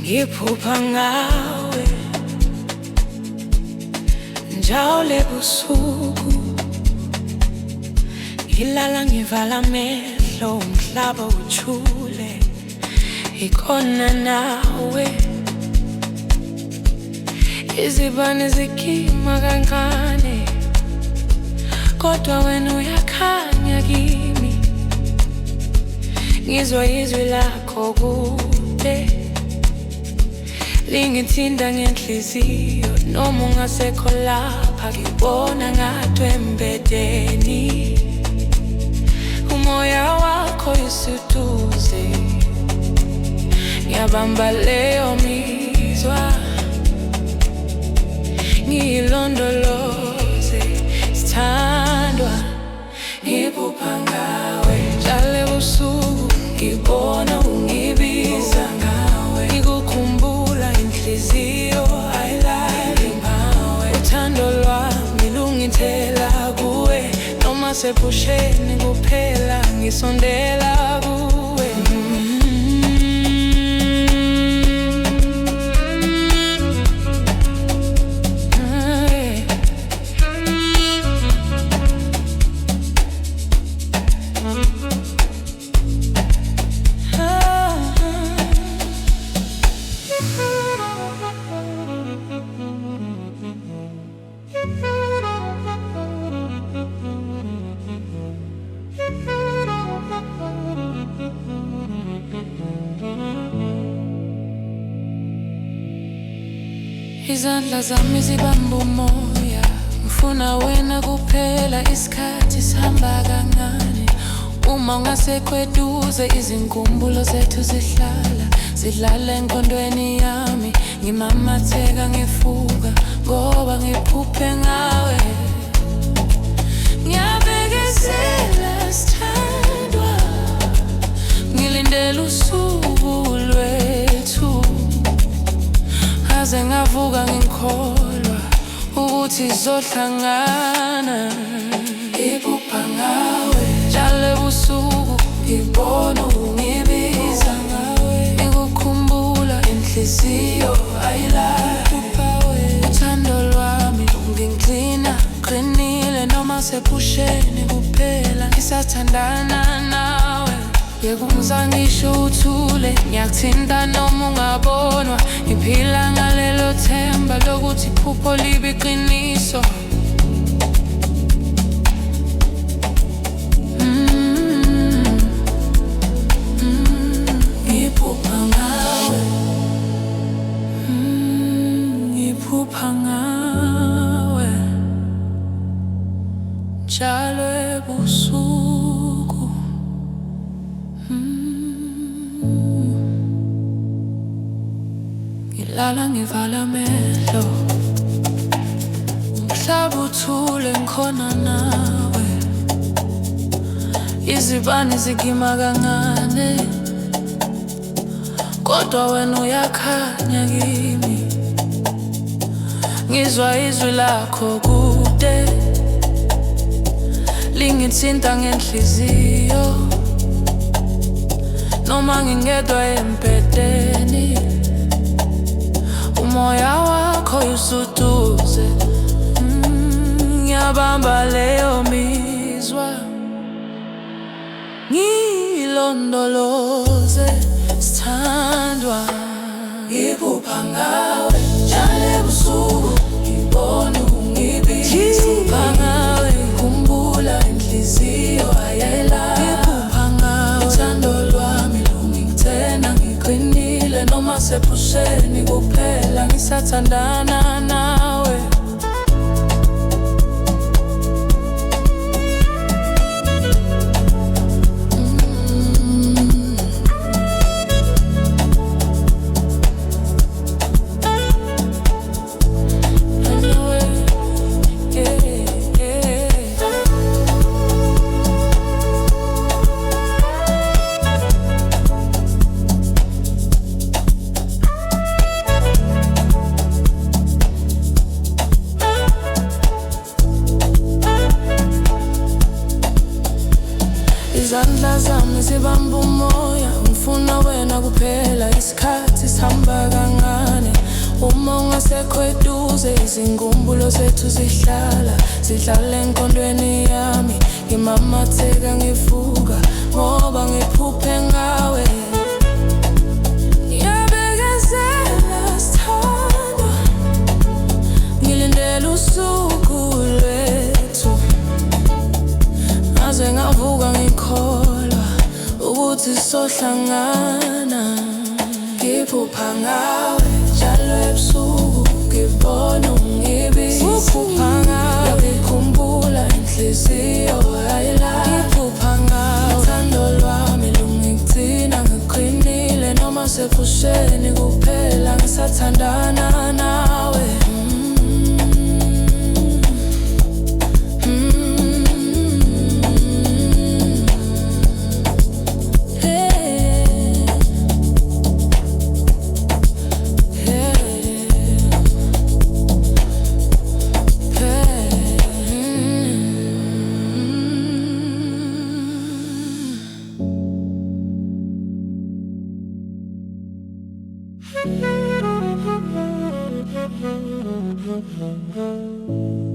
ngiphupha ngawe njalo ebusuku, ngilala ngivala amehlo umhlaba uthule, ikhona nawe. Izibane zigima kancane kodwa wena uyakhanya kimi, ngizwa izwi lakho kude lingithinta ngenhliziyo. Noma ungasekho lapha ngibona ngathi embedeni, umoya wakho useduze, ngiyabamba leyo mizwa, ngiyilondoloze sithandwa. Ngiphupha ngawe njalo ebusuku, ngibona ungibiza ngawe, ngikukhumbula inhliziyo ayilali ngawe. Uthando lwami lungithela kuwe, noma sephusheni kuphela ngisondela kuwe. Izandla zami zibamba umoya, ngifuna wena kuphela. Isikhathi sihamba kancane uma ungasekho eduze, izinkumbulo zethu zidlala engqondweni yami. Ngimamatheka ngifuka ngoba ngiphuphe ngawe, ngiyabekezela sithandwa, ngilindele usuku lwethu, aze ngavuka ngikholwa ukuthi sizohlangana. Ngiphupha ngawe njalo ebusuku, ngibona ungibiza ngawe, ngikukhumbula inhliziyo ayilali. Uthando lwami lungigcina qinile, noma sephusheni kuphela ngisathandana nawe. Yekungizangisho uthule, ngiyakuthinta noma ungabonwa, ngiphila ngalelo themba lokuthi iphupho libe iqiniso. Ngiphupha ngawe, ngiphupha ngawe njalo ebusuku. Ngilala ngivala amehlo umhlaba uthule, ngikhona nawe. Izibane zigima kancane kodwa wena uyakhanya kimi, ngizwa izwi lakho kude lingithinta ngenhliziyo. Noma ngingedwa embedeni, umoya wakho useduze, ngiyabamba leyo mizwa, ngiyilondoloze sithandwa. Ngiphupha ngawe njalo ebusuku, ngibona ungibiza. Ngiphupha ngawe, ngikhumbula inhliziyo ayilali. Ngiphupha ngawe, uthando lwami lungithena ngiqinile, noma sephusheni kuphela ngisathandana nawe. Ukuze izinkumbulo zethu zihlala enkondweni yami. Ngimamatheka ngivuka ngoba ngiphuphe ngawe. Ngiyabekezela sithandwa, ngilindele usuku lwethu. Ngaze ngavuka ngikholwa ukuthi sohlangana. Ngiphupha ngawe njalo ebusuku, ngibona ungibiza. Ngiphupha ngawe, ngikhumbula inhliziyo ayilali. Ngiphupha ngawe, uthando lwami lungigcina ngiqinile. Noma sefusheni kuphela ngisathandana nawe. Thank you.